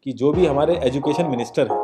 कि जो भी हमारे एजुकेशन मिनिस्टर हैं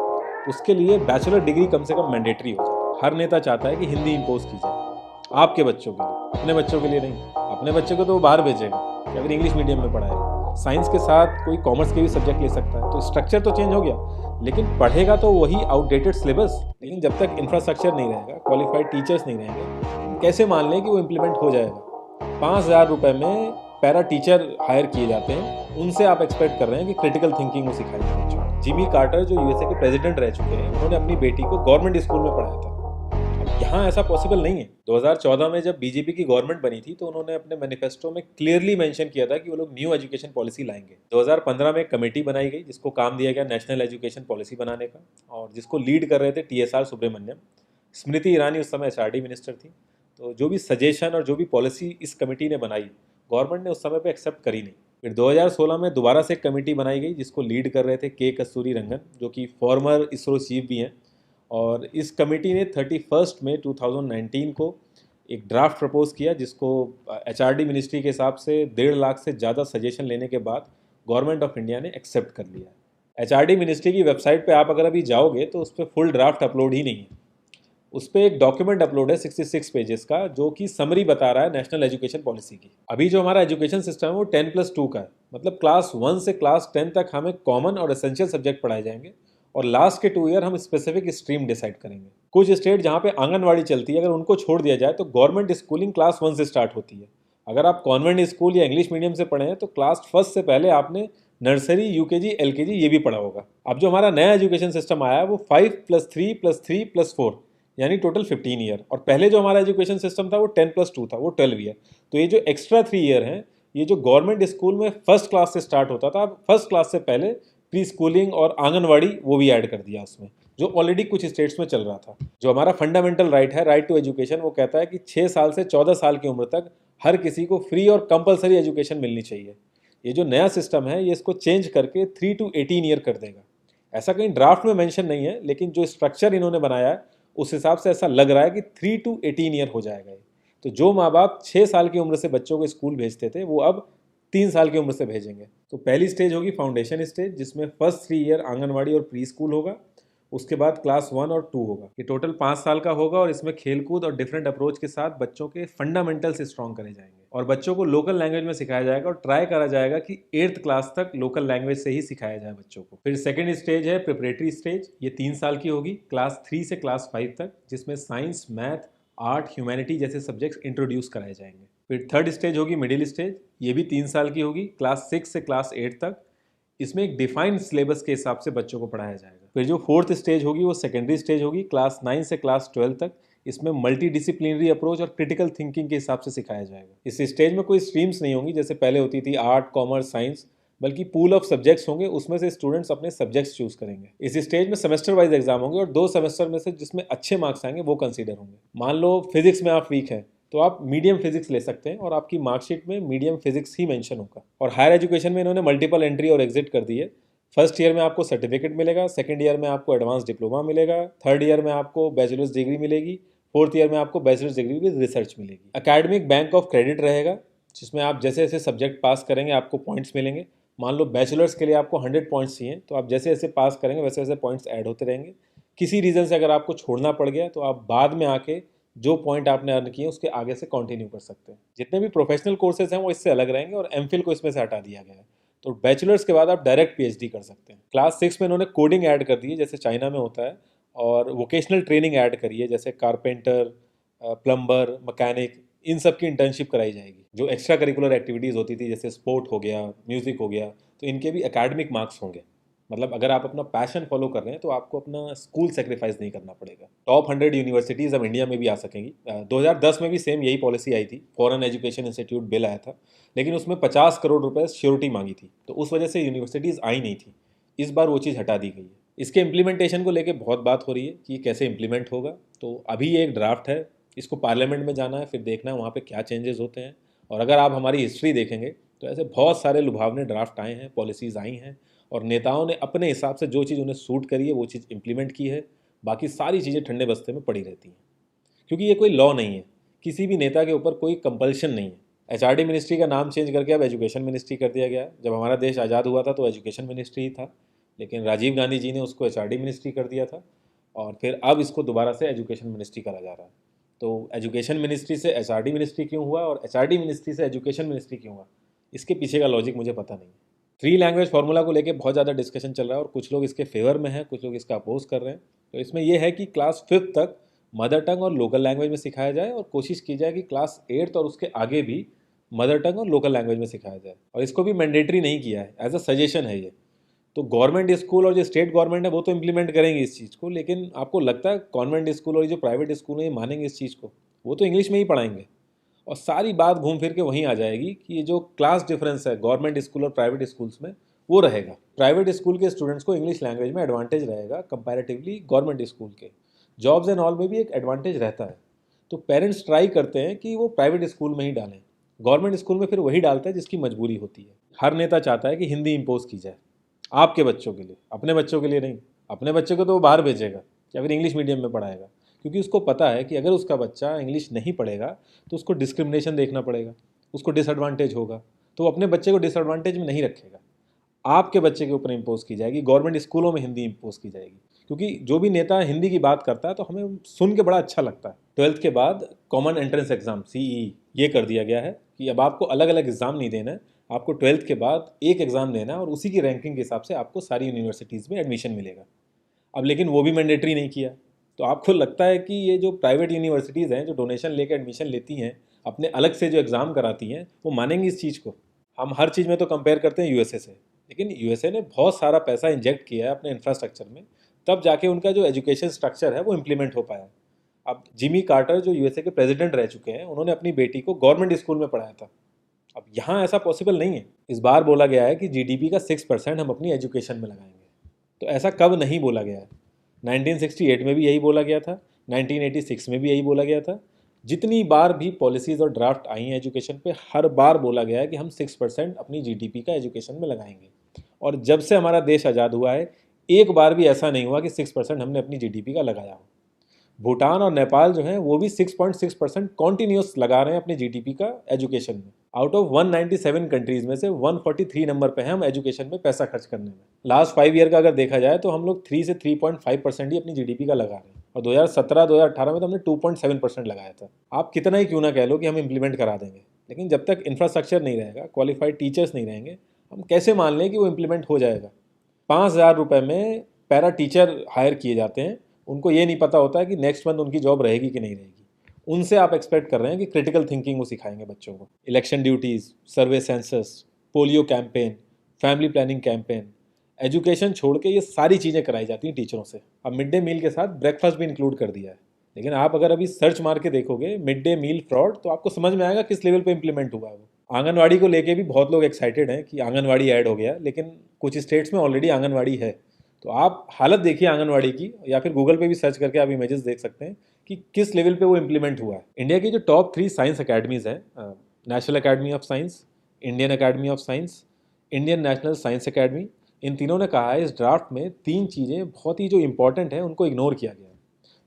उसके लिए बैचलर डिग्री कम से कम मैंडेटरी हो जाए। हर नेता चाहता है कि हिंदी इम्पोज की जाए आपके बच्चों के लिए, अपने बच्चों के लिए नहीं। अपने बच्चे को तो वो बाहर भेजेगा कि अगर इंग्लिश मीडियम में पढ़ाएगा, साइंस के साथ कोई कॉमर्स के भी सब्जेक्ट ले सकता है। तो स्ट्रक्चर तो चेंज हो गया, लेकिन पढ़ेगा तो वही आउटडेटेड सिलेबस। लेकिन जब तक इंफ्रास्ट्रक्चर नहीं रहेगा, क्वालिफाइड टीचर्स नहीं रहेंगे, कैसे मान लें कि वो इम्प्लीमेंट हो जाएगा। 5,000 रुपये में पैरा टीचर हायर किए जाते हैं, उनसे आप एक्सपेक्ट कर रहे हैं कि क्रिटिकल थिंकिंग वो सिखाएंगे बच्चों को। जिमी कार्टर जो यूएसए के प्रेसिडेंट रह चुके हैं, उन्होंने अपनी बेटी को गवर्नमेंट स्कूल में पढ़ाया था। अब यहाँ ऐसा पॉसिबल नहीं है। 2014 में जब बीजेपी की गवर्नमेंट बनी थी तो उन्होंने अपने मैनिफेस्टो में क्लियरली मेंशन किया था कि वो लोग न्यू एजुकेशन पॉलिसी लाएंगे। 2015 में एक कमेटी बनाई गई जिसको काम दिया गया नेशनल एजुकेशन पॉलिसी बनाने का, और जिसको लीड कर रहे थे TSR सुब्रमण्यम। स्मृति ईरानी उस समय HRD मिनिस्टर थी। तो जो भी सजेशन और जो भी पॉलिसी इस कमेटी ने बनाई, गवर्नमेंट ने उस समय पे एक्सेप्ट करी नहीं। फिर 2016 में दोबारा से एक कमेटी बनाई गई जिसको लीड कर रहे थे के कस्तूरी रंगन, जो कि फॉर्मर इसरो चीफ भी हैं। और इस कमेटी ने 31 मई 2019 को एक ड्राफ्ट प्रपोज किया, जिसको HRD मिनिस्ट्री के हिसाब से 1.5 लाख से ज़्यादा सजेशन लेने के बाद गवर्नमेंट ऑफ इंडिया ने एक्सेप्ट कर लिया। HRD मिनिस्ट्री की वेबसाइट पे आप अगर अभी जाओगे तो उस पर फुल ड्राफ्ट अपलोड ही नहीं है। उस पर एक डॉक्यूमेंट अपलोड है 66 पेजेस का, जो कि समरी बता रहा है नेशनल एजुकेशन पॉलिसी की। अभी जो हमारा एजुकेशन सिस्टम है वो 10+2 का है, मतलब क्लास 1 से क्लास 10 तक हमें कॉमन और एसेंशियल सब्जेक्ट पढ़ाए जाएंगे, और लास्ट के 2 ईयर हम स्पेसिफिक स्ट्रीम डिसाइड करेंगे। कुछ स्टेट जहाँ पे आंगनवाड़ी चलती है, अगर उनको छोड़ दिया जाए तो गवर्नमेंट स्कूलिंग क्लास 1 से स्टार्ट होती है। अगर आप कॉन्वेंट स्कूल या इंग्लिश मीडियम से पढ़े हैं तो क्लास 1 से पहले आपने नर्सरी, UKG, LKG ये भी पढ़ा होगा। अब जो हमारा नया एजुकेशन सिस्टम आया है वो 5+3+3+4 यानी टोटल 15 ईयर, और पहले जो हमारा एजुकेशन सिस्टम था वो 10+2 था, वो 12 ईयर। तो ये जो एक्स्ट्रा 3 ईयर हैं, ये जो गवर्नमेंट स्कूल में फर्स्ट क्लास से स्टार्ट होता था, अब फर्स्ट क्लास से पहले प्री स्कूलिंग और आंगनवाड़ी वो भी ऐड कर दिया उसमें, जो ऑलरेडी कुछ स्टेट्स में चल रहा था। जो हमारा फंडामेंटल राइट है, राइट टू एजुकेशन, वो कहता है कि 6 साल से 14 साल की उम्र तक हर किसी को फ्री और कंपलसरी एजुकेशन मिलनी चाहिए। ये जो नया सिस्टम है ये इसको चेंज करके 3 to 18 ईयर कर देगा। ऐसा कहीं ड्राफ्ट में मेंशन नहीं है, लेकिन जो स्ट्रक्चर इन्होंने बनाया है उस हिसाब से ऐसा लग रहा है कि 3 to 18 ईयर हो जाएगा ये। तो जो माँ बाप 6 साल की उम्र से बच्चों को स्कूल भेजते थे वो अब 3 साल की उम्र से भेजेंगे। तो पहली स्टेज होगी फाउंडेशन स्टेज, जिसमें फर्स्ट 3 ईयर आंगनवाड़ी और प्री स्कूल होगा। उसके बाद क्लास 1 और 2 होगा। ये टोटल 5 साल का होगा, और इसमें खेलकूद और डिफरेंट अप्रोच के साथ बच्चों के फंडामेंटल्स स्ट्रॉन्ग करे जाएंगे, और बच्चों को लोकल लैंग्वेज में सिखाया जाएगा, और ट्राई करा जाएगा कि 8th क्लास तक लोकल लैंग्वेज से ही सिखाया जाए बच्चों को। फिर सेकेंड स्टेज है प्रिपरेटरी स्टेज, ये 3 साल की होगी, क्लास 3 से क्लास 5 तक, जिसमें साइंस, मैथ, आर्ट, ह्यूमैनिटी जैसे सब्जेक्ट्स इंट्रोड्यूस कराए जाएंगे। फिर थर्ड स्टेज होगी मिडिल स्टेज, ये भी 3 साल की होगी, क्लास 6 से क्लास 8 तक। इसमें एक डिफाइंड सिलेबस के हिसाब से बच्चों को पढ़ाया जाएगा। फिर जो फोर्थ स्टेज होगी वो सेकेंडरी स्टेज होगी, क्लास 9 से क्लास 12 तक। इसमें मल्टी डिसिप्लिनरी अप्रोच और क्रिटिकल थिंकिंग के हिसाब से सिखाया जाएगा। इस स्टेज में कोई स्ट्रीम्स नहीं होंगी जैसे पहले होती थी आर्ट, कॉमर्स, साइंस, बल्कि पूल ऑफ सब्जेक्ट्स होंगे, उसमें से स्टूडेंट्स अपने सब्जेक्ट्स चूज करेंगे। इस स्टेज में सेमेस्टर वाइज एग्जाम होंगे, और 2 सेमेस्टर में से जिसमें अच्छे मार्क्स आएंगे वो कंसीडर होंगे। मान लो फिजिक्स में आप वीक हैं तो आप मीडियम फिजिक्स ले सकते हैं, और आपकी मार्कशीट में मीडियम फिजिक्स ही मेंशन होगा। और हायर एजुकेशन में इन्होंने मल्टीपल एंट्री और एग्जिट कर दी है। फर्स्ट ईयर में आपको सर्टिफिकेट मिलेगा, सेकंड ईयर में आपको एडवांस डिप्लोमा मिलेगा, थर्ड ईयर में आपको बैचलर्स डिग्री मिलेगी, फोर्थ ईयर में आपको बैचलर्स डिग्री विद रिसर्च मिलेगी। एकेडमिक बैंक ऑफ क्रेडिट रहेगा, जिसमें आप जैसे जैसे सब्जेक्ट पास करेंगे आपको पॉइंट्स मिलेंगे। मान लो बैचलर्स के लिए आपको 100 पॉइंट्स चाहिए, तो आप जैसे जैसे पास करेंगे वैसे वैसे पॉइंट्स ऐड होते रहेंगे। किसी रीज़न से अगर आपको छोड़ना पड़ गया तो आप बाद में आके जो पॉइंट आपने अर्न किए उसके आगे से कंटिन्यू कर सकते हैं। जितने भी प्रोफेशनल कोर्सेज हैं वो इससे अलग रहेंगे, और एमफिल को इसमें से हटा दिया गया है। तो बैचलर्स के बाद आप डायरेक्ट PhD कर सकते हैं। क्लास 6 में इन्होंने कोडिंग ऐड कर दी है जैसे चाइना में होता है, और वोकेशनल ट्रेनिंग ऐड करी है जैसे कारपेंटर, प्लम्बर, मैकेनिक, इन सब की इंटर्नशिप कराई जाएगी। जो एक्स्ट्रा करिकुलर एक्टिविटीज़ होती थी जैसे स्पोर्ट हो गया, म्यूज़िक हो गया, तो इनके भी एकेडमिक मार्क्स होंगे। मतलब अगर आप अपना पैशन फॉलो कर रहे हैं तो आपको अपना स्कूल सेक्रीफाइस नहीं करना पड़ेगा। टॉप 100 यूनिवर्सिटीज़ अब इंडिया में भी आ सकेंगी। 2010 में भी सेम यही पॉलिसी आई थी, फॉरेन एजुकेशन इंस्टीट्यूट बिल आया था, लेकिन उसमें 50 करोड़ रुपए श्योरिटी मांगी थी, तो उस वजह से यूनिवर्सिटीज़ आई नहीं थी। इस बार वो चीज़ हटा दी गई है। इसके इम्प्लीमेंटेशन को लेकर बहुत बात हो रही है कि ये कैसे इम्प्लीमेंट होगा। तो अभी ये एक ड्राफ्ट है, इसको पार्लियामेंट में जाना है, फिर देखना है वहाँ पे क्या चेंजेस होते हैं। और अगर आप हमारी हिस्ट्री देखेंगे तो ऐसे बहुत सारे लुभावने ड्राफ्ट आए हैं, पॉलिसीज़ आई हैं, और नेताओं ने अपने हिसाब से जो चीज़ उन्हें सूट करी है वो चीज़ इम्प्लीमेंट की है। बाकी सारी चीज़ें ठंडे बस्ते में पड़ी रहती हैं, क्योंकि ये कोई लॉ नहीं है, किसी भी नेता के ऊपर कोई कंपल्शन नहीं है। HRD मिनिस्ट्री का नाम चेंज करके अब एजुकेशन मिनिस्ट्री कर दिया गया। जब हमारा देश आज़ाद हुआ था तो एजुकेशन मिनिस्ट्री ही था। लेकिन राजीव गांधी जी ने उसको एचआरडी मिनिस्ट्री कर दिया था और फिर अब इसको दोबारा से एजुकेशन मिनिस्ट्री करा जा रहा है। तो एजुकेशन मिनिस्ट्री से एचआरडी मिनिस्ट्री क्यों हुआ और एचआरडी मिनिस्ट्री से एजुकेशन मिनिस्ट्री क्यों हुआ, इसके पीछे का लॉजिक मुझे पता नहीं। 3 लैंग्वेज फार्मूला को लेकर बहुत ज़्यादा डिस्कशन चल रहा है और कुछ लोग इसके फेवर में हैं, कुछ लोग इसका अपोज कर रहे हैं। तो इसमें यह है कि क्लास 5th तक मदर टंग और लोकल लैंग्वेज में सिखाया जाए और कोशिश की जाए कि क्लास 8th और उसके आगे भी मदर टंग और लोकल लैंग्वेज में सिखाया जाए, और इसको भी मैंडेटरी नहीं किया है, एज अ सजेशन है ये। तो गवर्नमेंट स्कूल और जो स्टेट गवर्नमेंट है वो तो इम्प्लीमेंट करेंगे इस चीज़ को, लेकिन आपको लगता है कॉन्वेंट स्कूल और जो प्राइवेट स्कूल है ये मानेंगे इस चीज़ को? वो तो इंग्लिश में ही पढ़ाएंगे और सारी बात घूम फिर के वहीं आ जाएगी कि ये जो क्लास डिफरेंस है गवर्नमेंट स्कूल और प्राइवेट स्कूल्स में वो रहेगा। प्राइवेट स्कूल के स्टूडेंट्स को इंग्लिश लैंग्वेज में एडवांटेज रहेगा कंपैरेटिवली गवर्नमेंट स्कूल के। जॉब्स एंड ऑल में भी एक एडवांटेज रहता है। तो पेरेंट्स ट्राई करते हैं कि वो प्राइवेट स्कूल में ही डालें, गवर्नमेंट स्कूल में फिर वही डालता है जिसकी मजबूरी होती है। हर नेता चाहता है कि हिंदी इम्पोज की जाए आपके बच्चों के लिए, अपने बच्चों के लिए नहीं। अपने बच्चे को तो वो बाहर भेजेगा या फिर इंग्लिश मीडियम में पढ़ाएगा, क्योंकि उसको पता है कि अगर उसका बच्चा इंग्लिश नहीं पढ़ेगा तो उसको डिस्क्रिमिनेशन देखना पड़ेगा, उसको डिसएडवांटेज होगा, तो वो अपने बच्चे को डिसएडवांटेज में नहीं रखेगा। आपके बच्चे के ऊपर इम्पोज की जाएगी, गवर्नमेंट स्कूलों में हिंदी इम्पोज की जाएगी। क्योंकि जो भी नेता हिंदी की बात करता है तो हमें सुन के बड़ा अच्छा लगता है। 12th के बाद कॉमन एंट्रेंस एग्जाम CEE ये कर दिया गया है कि अब आपको अलग अलग एग्जाम नहीं देना है, आपको 12th के बाद एक एग्ज़ाम देना है और उसी की रैंकिंग के हिसाब से आपको सारी यूनिवर्सिटीज़ में एडमिशन मिलेगा। अब लेकिन वो भी मैंडेटरी नहीं किया, तो आपको लगता है कि ये जो प्राइवेट यूनिवर्सिटीज़ हैं जो डोनेशन लेकर एडमिशन लेती हैं, अपने अलग से जो एग्ज़ाम कराती हैं, वो मानेंगी इस चीज़ को? हम हर चीज़ में तो कंपेयर करते हैं USA से, लेकिन USA ने बहुत सारा पैसा इंजेक्ट किया है अपने इंफ्रास्ट्रक्चर में, तब जाके उनका जो एजुकेशन स्ट्रक्चर है वो इम्प्लीमेंट हो पाया। अब जिमी कार्टर जो USA के प्रेसिडेंट रह चुके हैं, उन्होंने अपनी बेटी को गवर्नमेंट स्कूल में पढ़ाया था। अब यहाँ ऐसा पॉसिबल नहीं है। इस बार बोला गया है कि GDP का 6% हम अपनी एजुकेशन में लगाएंगे, तो ऐसा कब नहीं बोला गया है? 1968 में भी यही बोला गया था, 1986 में भी यही बोला गया था। जितनी बार भी पॉलिसीज़ और ड्राफ्ट आई हैं एजुकेशन पे, हर बार बोला गया है कि हम 6% अपनी GDP का एजुकेशन में लगाएंगे। और जब से हमारा देश आज़ाद हुआ है, एक बार भी ऐसा नहीं हुआ कि 6% हमने अपनी GDP का लगाया हो। भूटान और नेपाल जो हैं वो भी 6.6% कॉन्टीन्यूस लगा रहे हैं अपने GDP का एजुकेशन में। आउट ऑफ 197 कंट्रीज़ में से 143 नंबर पे हैं हम एजुकेशन में पैसा खर्च करने में। लास्ट 5 ईयर का अगर देखा जाए तो हम लोग 3 से 3.5% ही अपनी GDP का लगा रहे हैं, और 2017-2018 में तो हमने 2.7% लगाया था। आप कितना ही क्यों ना कह लो कि हम इम्प्लीमेंट करा देंगे, लेकिन जब तक इंफ्रास्ट्रक्चर नहीं रहेगा, क्वालिफाइड टीचर्स नहीं रहेंगे, हम कैसे मान लें कि वो इम्प्लीमेंट हो जाएगा? 5,000 रुपये में पैरा टीचर हायर किए जाते हैं, उनको ये नहीं पता होता है कि नेक्स्ट मंथ उनकी जॉब रहेगी कि नहीं रहेगी। उनसे आप एक्सपेक्ट कर रहे हैं कि क्रिटिकल थिंकिंग वो सिखाएंगे बच्चों को। Election duties, survey census, polio campaign, family planning campaign, education छोड़ के ये सारी चीज़ें कराई जाती हैं टीचरों से। अब मिड डे मील के साथ ब्रेकफास्ट भी इंक्लूड कर दिया है, लेकिन आप अगर अभी सर्च मार के देखोगे मिड डे मील फ्रॉड, तो आपको समझ में आएगा किस लेवल पे इंप्लीमेंट हुआ है वो। आंगनवाड़ी को लेके भी बहुत लोग एक्साइटेड हैं कि आंगनवाड़ी ऐड हो गया, लेकिन कुछ स्टेट्स में ऑलरेडी आंगनवाड़ी है। तो आप हालत देखिए आंगनवाड़ी की, या फिर गूगल पे भी सर्च करके आप इमेजेस देख सकते हैं कि किस लेवल पे वो इम्प्लीमेंट हुआ है। इंडिया की जो टॉप 3 साइंस अकेडमीज़ हैं, national academy of science, Indian academy of science, Indian national science academy, इन तीनों ने कहा है इस ड्राफ्ट में 3 चीज़ें बहुत ही जो इंपॉर्टेंट हैं उनको इग्नोर किया गया है।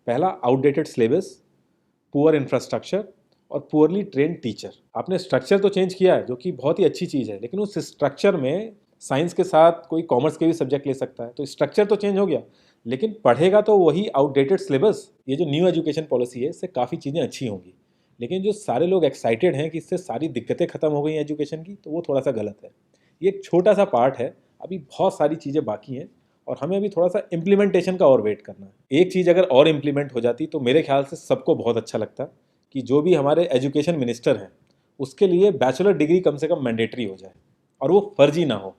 पहला, आउटडेटेड सिलेबस, पुअर इंफ्रास्ट्रक्चर और पुअरली ट्रेंड टीचर। आपने स्ट्रक्चर तो चेंज किया है जो कि बहुत ही अच्छी चीज़ है, लेकिन उस स्ट्रक्चर में साइंस के साथ कोई कॉमर्स के भी सब्जेक्ट ले सकता है, तो स्ट्रक्चर तो चेंज हो गया, लेकिन पढ़ेगा तो वही आउटडेटेड सिलेबस। ये जो न्यू एजुकेशन पॉलिसी है इससे काफ़ी चीज़ें अच्छी होंगी, लेकिन जो सारे लोग एक्साइटेड हैं कि इससे सारी दिक्कतें खत्म हो गई हैं एजुकेशन की, तो वो थोड़ा सा गलत है। ये एक छोटा सा पार्ट है, अभी बहुत सारी चीज़ें बाकी हैं और हमें अभी थोड़ा सा इम्प्लीमेंटेशन का और वेट करना है। एक चीज़ अगर और इम्प्लीमेंट हो जाती तो मेरे ख्याल से सबको बहुत अच्छा लगता कि जो भी हमारे एजुकेशन मिनिस्टर हैं उसके लिए बैचलर डिग्री कम से कम मैंडेटरी हो जाए और वो फर्जी ना हो।